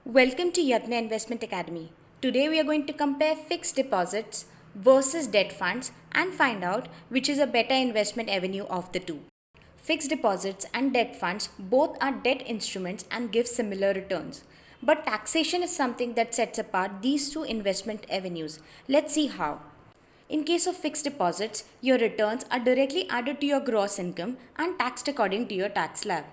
Welcome to Yadnya Investment Academy. Today we are going to compare fixed deposits versus debt funds and find out which is a better investment avenue of the two. Fixed deposits and debt funds both are debt instruments and give similar returns. But taxation is something that sets apart these two investment avenues. Let's see how. In case of fixed deposits, your returns are directly added to your gross income and taxed according to your tax slab.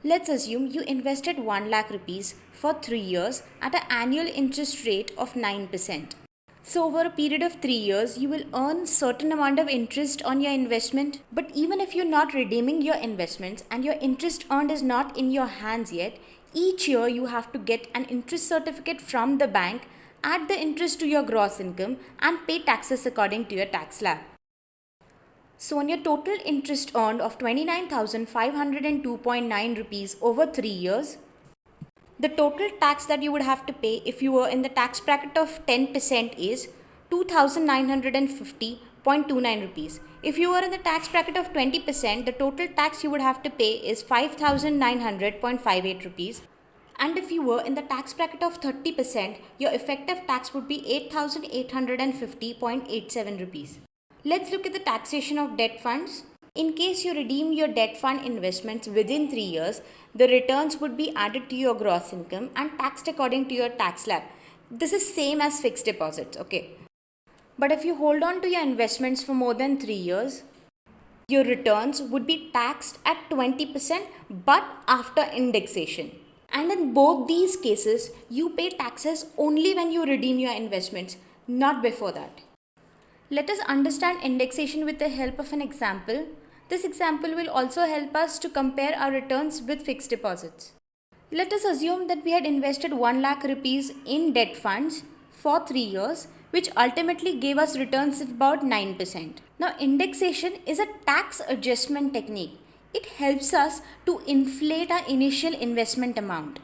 Let's assume you invested 1 lakh rupees for 3 years at an annual interest rate of 9%. So over a period of 3 years, you will earn certain amount of interest on your investment. But even if you're not redeeming your investments and your interest earned is not in your hands yet, each year you have to get an interest certificate from the bank, add the interest to your gross income and pay taxes according to your tax slab. So on your total interest earned of 29,502.9 rupees over 3 years, the total tax that you would have to pay if you were in the tax bracket of 10% is 2,950.29 rupees. If you were in the tax bracket of 20%, the total tax you would have to pay is 5,900.58 rupees. And if you were in the tax bracket of 30%, your effective tax would be 8,850.87 rupees. Let's look at the taxation of debt funds. In case you redeem your debt fund investments within 3 years, the returns would be added to your gross income and taxed according to your tax slab. This is same as fixed deposits, okay? But if you hold on to your investments for more than 3 years, your returns would be taxed at 20% but after indexation. And in both these cases, you pay taxes only when you redeem your investments, not before that. Let us understand indexation with the help of an example. This example will also help us to compare our returns with fixed deposits. Let us assume that we had invested 1 lakh rupees in debt funds for 3 years, which ultimately gave us returns of about 9%. Now, indexation is a tax adjustment technique. It helps us to inflate our initial investment amount.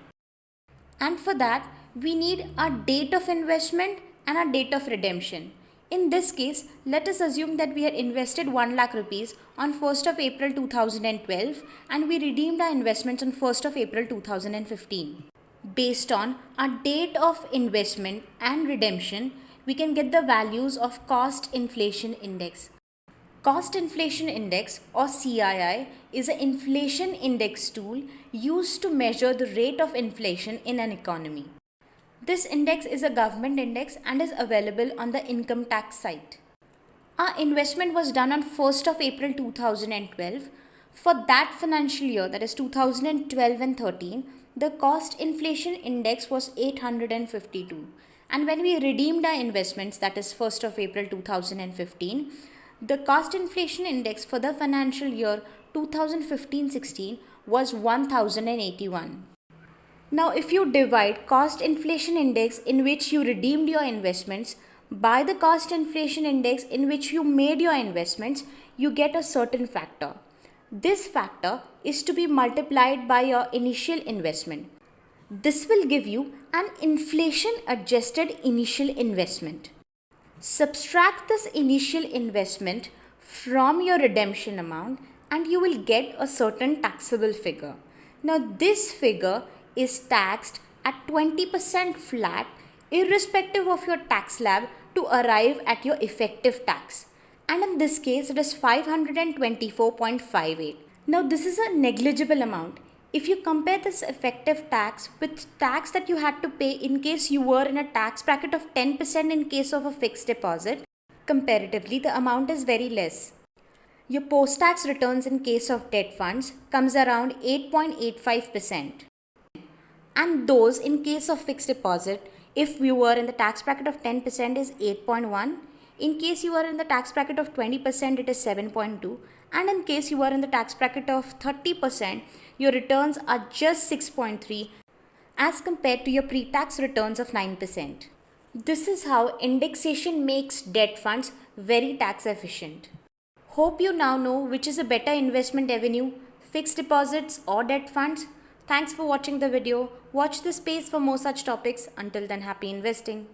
And for that, we need a date of investment and a date of redemption. In this case, let us assume that we had invested 1 lakh rupees on 1st of April 2012 and we redeemed our investments on 1st of April 2015. Based on our date of investment and redemption, we can get the values of cost inflation index. Cost inflation index or CII is an inflation index tool used to measure the rate of inflation in an economy. This index is a government index and is available on the income tax site. Our investment was done on 1st of April 2012. For that financial year, that is 2012 and 13, the cost inflation index was 852. And when we redeemed our investments, that is 1st of April 2015, the cost inflation index for the financial year 2015-16 was 1081. Now, if you divide cost inflation index in which you redeemed your investments by the cost inflation index in which you made your investments, you get a certain factor. This factor is to be multiplied by your initial investment. This will give you an inflation adjusted initial investment. Subtract this initial investment from your redemption amount and you will get a certain taxable figure. Now, this figure is taxed at 20% flat irrespective of your tax slab to arrive at your effective tax. And in this case, it is 524.58. Now, this is a negligible amount. If you compare this effective tax with tax that you had to pay in case you were in a tax bracket of 10% in case of a fixed deposit, comparatively, the amount is very less. Your post-tax returns in case of debt funds comes around 8.85%. And those in case of fixed deposit, if you were in the tax bracket of 10% is 8.1. In case you are in the tax bracket of 20%, it is 7.2. And in case you are in the tax bracket of 30%, your returns are just 6.3 as compared to your pre-tax returns of 9%. This is how indexation makes debt funds very tax efficient. Hope you now know which is a better investment avenue, fixed deposits or debt funds. Thanks for watching the video. Watch this space for more such topics. Until then, happy investing.